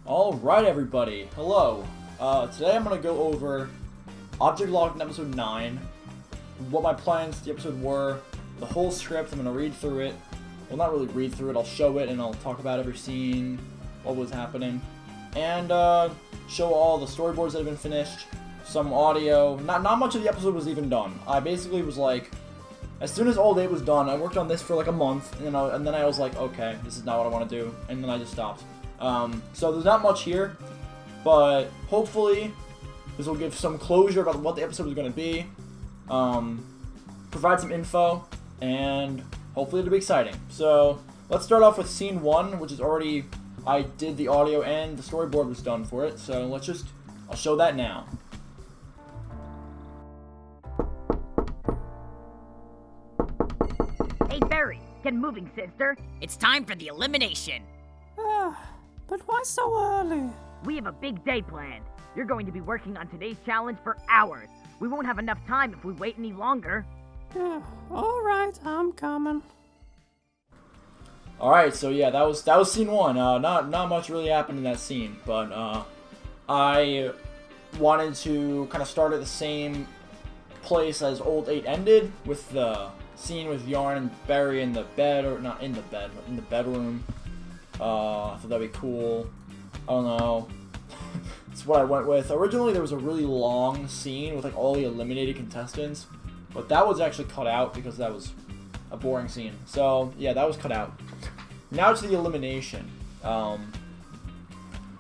Alright everybody, hello. Today I'm going to go over Object Locked in episode 9, what my plans for the episode were, the whole script. I'm going to read through it. Well, not really read through it, I'll show it and I'll talk about every scene, what was happening, and show all the storyboards that have been finished, some audio. Not much of the episode was even done. I basically was like, as soon as OLD9 was done, I worked on this for like a month, and then I was like, okay, this is not what I want to do, and then I just stopped. So there's not much here, but hopefully this will give some closure about what the episode is going to be, provide some info, and hopefully it'll be exciting. So let's start off with scene 1, which is already, I did the audio and the storyboard was done for it, so I'll show that now. Hey Barry, get moving, sister. It's time for the elimination. But why so early? We have a big day planned. You're going to be working on today's challenge for hours. We won't have enough time if we wait any longer. Alright, I'm coming. Alright, so yeah, that was scene 1. Not much really happened in that scene, but I wanted to kind of start at the same place as OLD9 ended, with the scene with Yarn and Barry in the bed, or not in the bed, but in the bedroom. I thought that'd be cool. I don't know. That's what I went with. Originally, there was a really long scene with like all the eliminated contestants, but that was actually cut out because that was a boring scene. So yeah, that was cut out. Now to the elimination.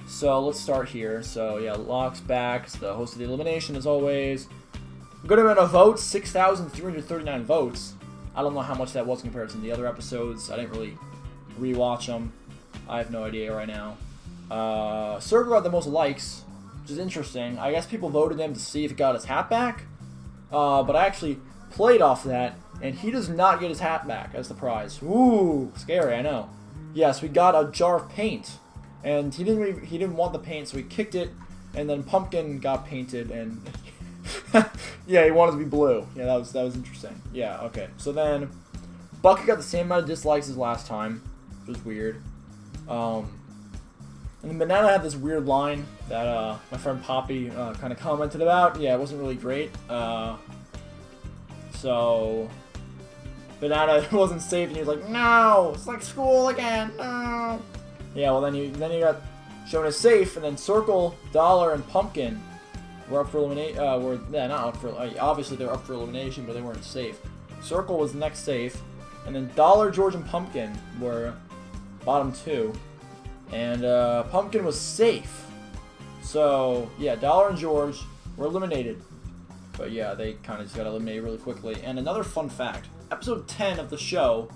So let's start here. So yeah, Locke's back. It's the host of the elimination as always. Good amount of votes, 6,339 votes. I don't know how much that was compared to the other episodes. I didn't really rewatch them. I have no idea right now. Circle got the most likes, which is interesting. I guess people voted him to see if he got his hat back. But I actually played off that, and he does not get his hat back as the prize. Ooh, scary, I know. Yes, we got a jar of paint, and he didn't want the paint, so he kicked it, and then Pumpkin got painted, and yeah, he wanted to be blue. Yeah, that was interesting. Yeah, okay. So then Bucket got the same amount of dislikes as last time, which was weird. And then Banana had this weird line that my friend Poppy kind of commented about. Yeah, it wasn't really great. So Banana wasn't safe, and he was like, "No, it's like school again." No. Yeah, well then he got shown as safe, and then Circle, Dollar, and Pumpkin were up for elimination. Not up for. Obviously they were up for elimination, but they weren't safe. Circle was next safe, and then Dollar, George, and Pumpkin were bottom 2. And Pumpkin was safe. So yeah, Dollar and George were eliminated. But yeah, they kind of just got eliminated really quickly. And another fun fact, episode 10 of the show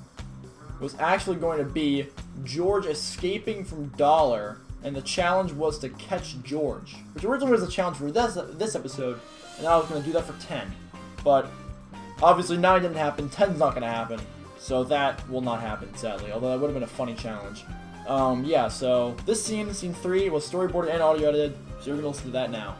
was actually going to be George escaping from Dollar, and the challenge was to catch George, which originally was a challenge for this episode, and I was going to do that for 10. But obviously 9 didn't happen, 10's not going to happen, so that will not happen, sadly, although that would have been a funny challenge. Yeah, so this scene 3, was storyboarded and audio edited, so you're going to listen to that now.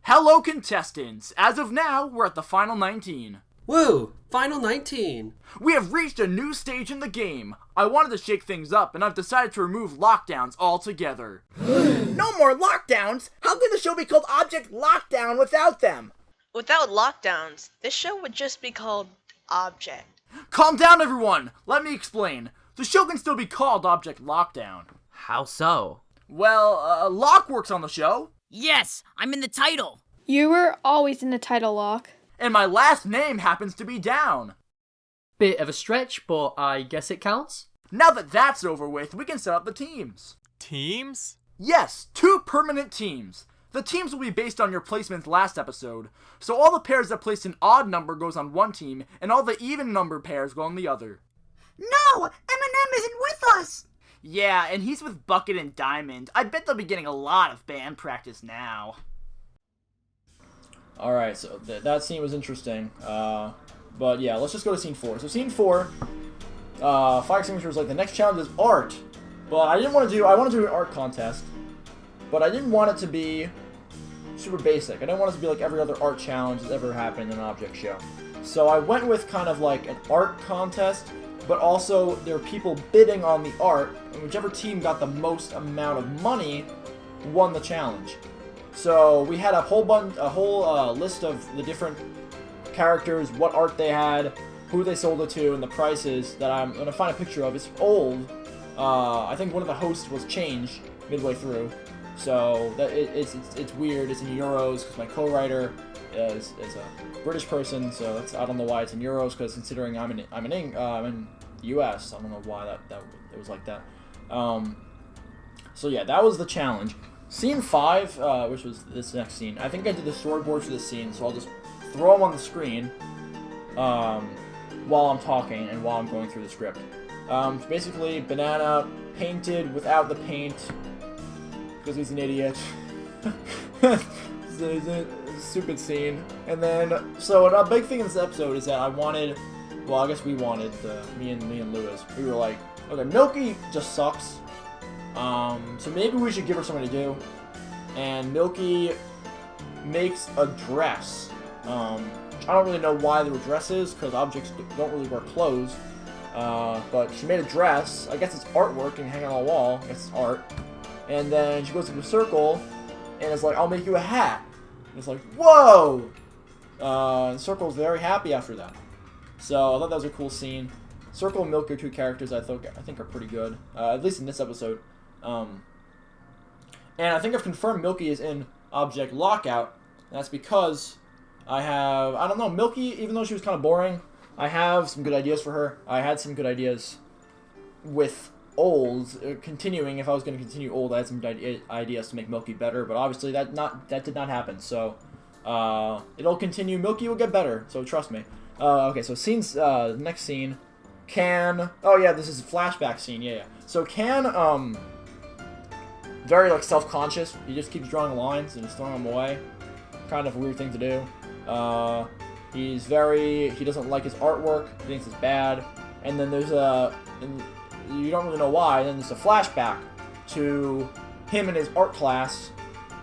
Hello contestants! As of now, we're at the final 19. Woo! Final 19. We have reached a new stage in the game. I wanted to shake things up, and I've decided to remove lockdowns altogether. No more lockdowns? How could the show be called Object Lockdown without them? Without lockdowns, this show would just be called Object. Calm down, everyone! Let me explain. The show can still be called Object Lockdown. How so? Well, Locke works on the show. Yes, I'm in the title. You were always in the title, Locke. And my last name happens to be Down. Bit of a stretch, but I guess it counts. Now that that's over with, we can set up the teams. Teams? Yes, 2 permanent teams. The teams will be based on your placements last episode, so all the pairs that placed an odd number goes on one team, and all the even number pairs go on the other. No! Eminem isn't with us! Yeah, and he's with Bucket and Diamond. I bet they'll be getting a lot of band practice now. Alright, so that scene was interesting. But yeah, let's just go to scene 4. So scene 4, Fire Extinguisher was like, the next challenge is art. But I want to do an art contest, but I didn't want it to be super basic. I didn't want it to be like every other art challenge that's ever happened in an object show. So I went with kind of like an art contest but also there were people bidding on the art, and whichever team got the most amount of money won the challenge. So we had a whole list of the different characters, what art they had, who they sold it to, and the prices that I'm gonna find a picture of. It's old. I think one of the hosts was changed midway through, so that it's weird. It's in euros because my co-writer is a British person, so I don't know why it's in euros. Because considering I'm in the U.S., I don't know why that it was like that. So yeah, that was the challenge. Scene 5, which was this next scene. I think I did the storyboards for this scene, so I'll just throw them on the screen while I'm talking and while I'm going through the script. Basically, Banana painted without the paint because he's an idiot. It's a stupid scene. And then, so a big thing in this episode is that I wanted, well, I guess we wanted, me and Lewis, we were like, okay, Milky just sucks. So maybe we should give her something to do. And Milky makes a dress. I don't really know why there were dresses, because objects don't really wear clothes. But she made a dress. I guess it's artwork and hanging on the wall. I guess it's art. And then she goes to the circle, and it's like, I'll make you a hat. And it's like, whoa! And Circle's very happy after that. So I thought that was a cool scene. Circle and Milk are two characters I think are pretty good, at least in this episode. And I think I've confirmed Milky is in Object Lockout. And that's because I don't know, Milky, even though she was kind of boring, I have some good ideas for her. I had some good ideas with Old. Continuing, if I was going to continue Old, I had some ideas to make Milky better, but obviously that did not happen. So it'll continue. Milky will get better, so trust me. Okay, so scenes, next scene. Can, oh yeah, this is a flashback scene, yeah. So Can, very, like, self-conscious. He just keeps drawing lines and just throwing them away. Kind of a weird thing to do. He doesn't like his artwork. He thinks it's bad. And then there's you don't really know why, and then there's a flashback to him in his art class,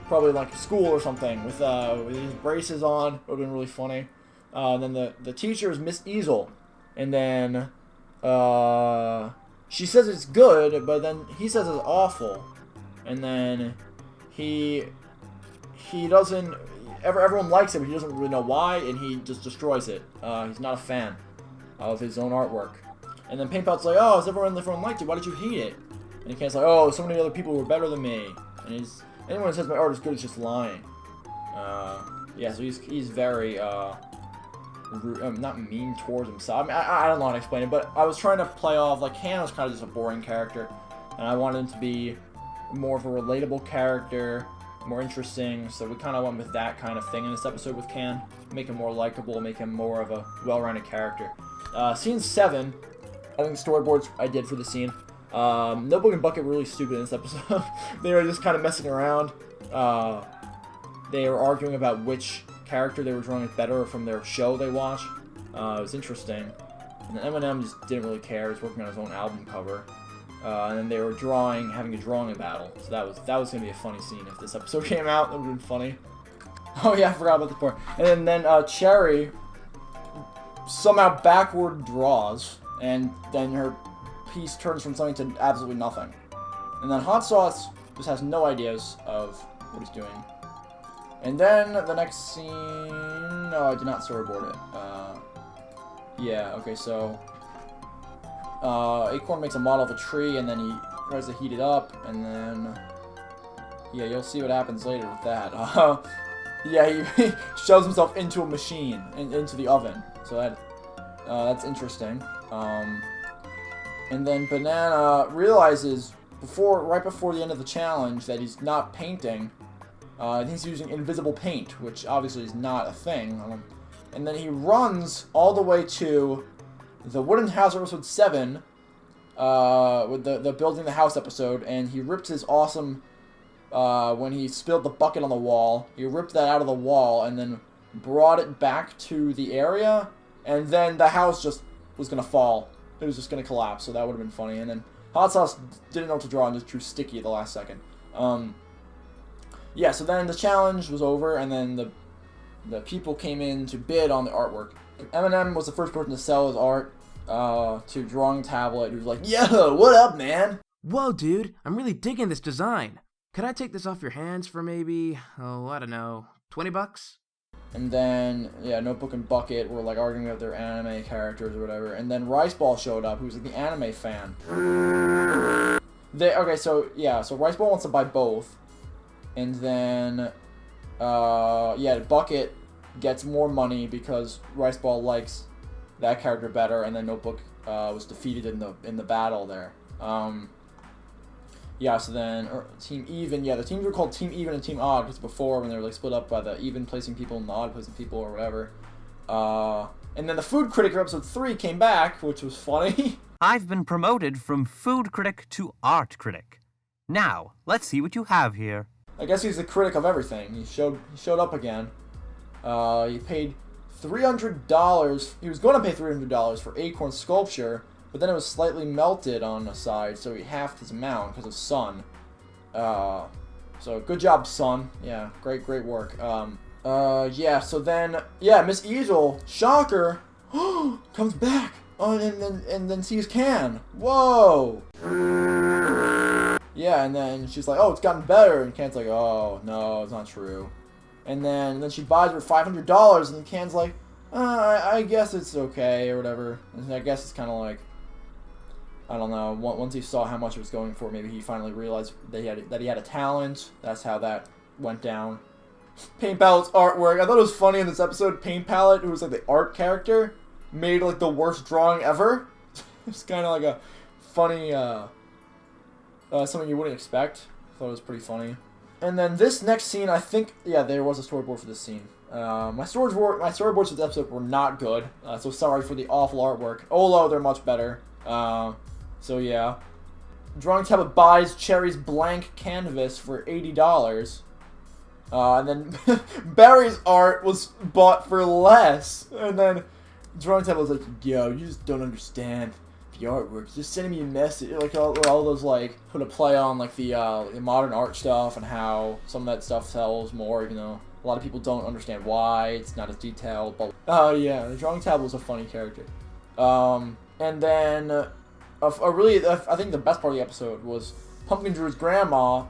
probably like school or something, with his braces on. It would have been really funny. And then the teacher is Miss Easel. And then she says it's good, but then he says it's awful. And then he doesn't, everyone likes it, but he doesn't really know why, and he just destroys it. He's not a fan of his own artwork. And then Paintpot's like, oh, everyone liked it, why did you hate it? And Ken's like, oh, so many other people were better than me. And anyone who says my art is good is just lying. Yeah, so he's very, not mean towards himself. I mean, I don't know how to explain it, but I was trying to play off, like, Han was kind of just a boring character, and I wanted him to be more of a relatable character, more interesting, so we kind of went with that kind of thing in this episode with Can. Make him more likable, make him more of a well-rounded character. Scene 7, I think the storyboards I did for the scene. Notebook and Bucket were really stupid in this episode. They were just kind of messing around. They were arguing about which character they were drawing better from their show they watch. It was interesting. And then Eminem just didn't really care. He was working on his own album cover. And then they were having a drawing battle. So that was gonna be a funny scene if this episode came out. That would have been funny. Oh yeah, I forgot about the part. And then Cherry somehow backward draws, and then her piece turns from something to absolutely nothing. And then Hot Sauce just has no ideas of what he's doing. And then the next scene, no, I did not storyboard it. Yeah, okay, so Acorn makes a model of a tree, and then he tries to heat it up, and then, yeah, you'll see what happens later with that. Yeah, he shoves himself into a machine, into the oven, so that's interesting. And then Banana realizes, right before the end of the challenge, that he's not painting. He's using invisible paint, which obviously is not a thing. And then he runs all the way to the Wooden House episode 7, with the building the house episode, and he ripped his awesome, when he spilled the bucket on the wall, he ripped that out of the wall and then brought it back to the area, and then the house just was going to fall. It was just going to collapse, so that would have been funny. And then Hot Sauce didn't know what to draw and just drew Sticky at the last second. Yeah, so then the challenge was over, and then the people came in to bid on the artwork. Eminem was the first person to sell his art. to Drawing Tablet, who's like, yo, what up, man? Whoa, dude, I'm really digging this design. Could I take this off your hands for maybe, I don't know, $20? And then, yeah, Notebook and Bucket were like arguing about their anime characters or whatever. And then Riceball showed up, who's like the anime fan. So Riceball wants to buy both. And then, Bucket gets more money because Riceball likes that character better. And then Notebook was defeated in the battle there. So then, Team Even, the teams were called Team Even and Team Odd, because before, when they were, like, split up by the even placing people and the odd placing people or whatever. And then the Food Critic for episode 3 came back, which was funny. I've been promoted from Food Critic to Art Critic. Now, let's see what you have here. I guess he's the critic of everything. He showed up again. He paid $300, he was going to pay $300 for Acorn Sculpture, but then it was slightly melted on the side, so he halved his amount because of Sun. So good job, Sun. Yeah, great work. So then, Miss Easel, shocker, comes back, and then sees Can. Whoa! Yeah, and then she's like, oh, it's gotten better, and Can's like, oh, no, it's not true. And then she buys her $500, and Can's like, I guess it's okay, or whatever. And I guess it's kind of like, I don't know, once he saw how much it was going for, maybe he finally realized that he had a talent. That's how that went down. Paint Palette's artwork. I thought it was funny in this episode, Paint Palette, who was like the art character, made like the worst drawing ever. It's kind of like a funny, something you wouldn't expect. I thought it was pretty funny. And then this next scene, I think, there was a storyboard for this scene. My storyboards for this episode were not good, so sorry for the awful artwork. Olo, they're much better. So yeah. Drawing Tablet buys Cherry's blank canvas for $80. And then Barry's art was bought for less. And then Drawing Tablet was like, yo, you just don't understand the artwork. Just sending me a message. Like all those like put a play on like the modern art stuff and how some of that stuff sells more, even though a lot of people don't understand why. It's not as detailed. But the Drawing Tablet was a funny character. And then I think the best part of the episode was Pumpkin Drew's grandma,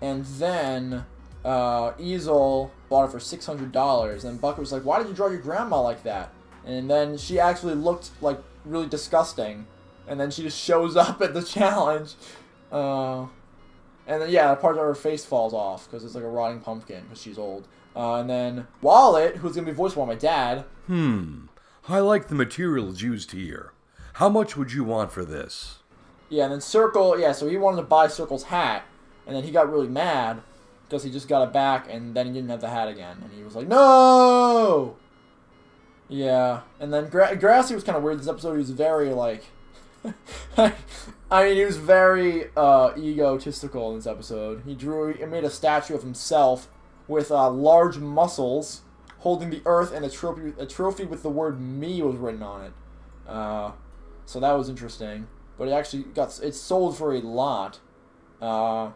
and then Easel bought it for $600, and Bucket was like, why did you draw your grandma like that? And then she actually looked like really disgusting, and then she just shows up at the challenge, and then part of her face falls off because it's like a rotting pumpkin because she's old. And then Wallet, who's gonna be voiced by my dad. I like the materials used here. How much would you want for this? Yeah, and then Circle, so he wanted to buy Circle's hat, and then he got really mad because he just got it back, and then he didn't have the hat again, and he was like, no! Yeah, and then Grassy was kind of weird this episode. He was very, like, he was very egotistical in this episode. He made a statue of himself with large muscles holding the earth, and a trophy with the word me was written on it. So that was interesting, but it sold for a lot. And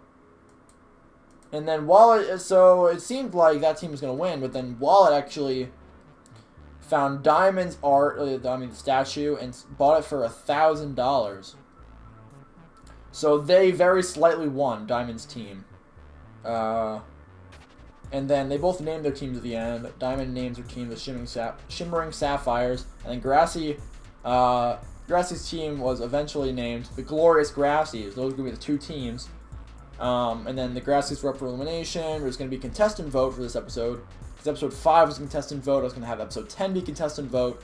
then Wallet, so it seemed like that team was going to win, but then Wallet actually found Diamond's art, the statue, and bought it for $1,000. So they very slightly won, Diamond's team. And then they both named their teams at the end. Diamond names her team the Shimmering Sapphires, and then Grassy's team was eventually named the Glorious Grassies. Those are going to be the two teams. And then the Grassies were up for elimination. There's going to be contestant vote for this episode. Because episode 5 was contestant vote. I was going to have episode 10 be contestant vote.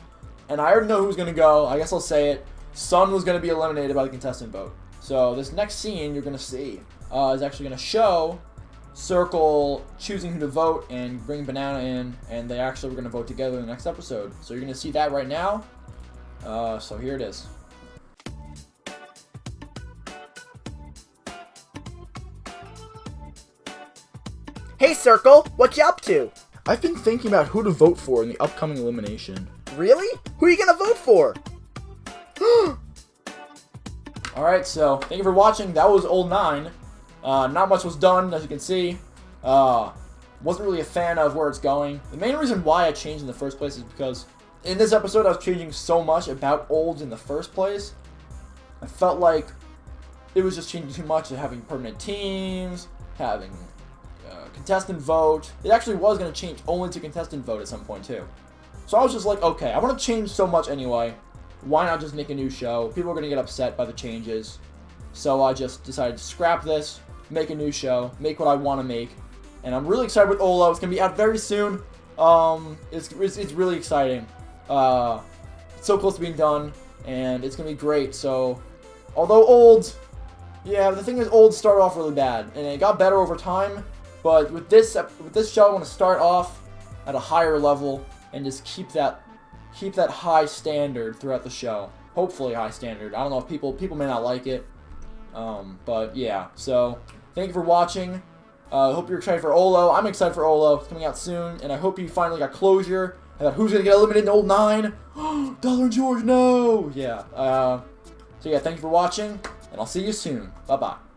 And I already know who's going to go. I guess I'll say it. Sun was going to be eliminated by the contestant vote. So this next scene you're going to see is actually going to show Circle choosing who to vote and bring Banana in. And they actually were going to vote together in the next episode. So you're going to see that right now. So here it is. Hey Circle, what you up to? I've been thinking about who to vote for in the upcoming elimination. Really? Who are you gonna vote for? Alright, so thank you for watching. That was OLD9. Not much was done, as you can see. Wasn't really a fan of where it's going. The main reason why I changed in the first place is because in this episode, I was changing so much about olds in the first place. I felt like it was just changing too much, having permanent teams, having contestant vote. It actually was going to change only to contestant vote at some point too. So I was just like, okay, I want to change so much anyway. Why not just make a new show? People are going to get upset by the changes. So I just decided to scrap this, make a new show, make what I want to make. And I'm really excited with Olo. It's going to be out very soon. It's really exciting. It's so close to being done, and it's going to be great. So, although olds, yeah, the thing is olds started off really bad, and it got better over time. But with this show, I want to start off at a higher level and just keep that high standard throughout the show. Hopefully high standard. I don't know if people may not like it. But yeah, so thank you for watching. I hope you're excited for Olo. I'm excited for Olo. It's coming out soon, and I hope you finally got closure about who's gonna get eliminated in OLD9. Dollar and George, no! Yeah. So yeah, thank you for watching, and I'll see you soon. Bye bye.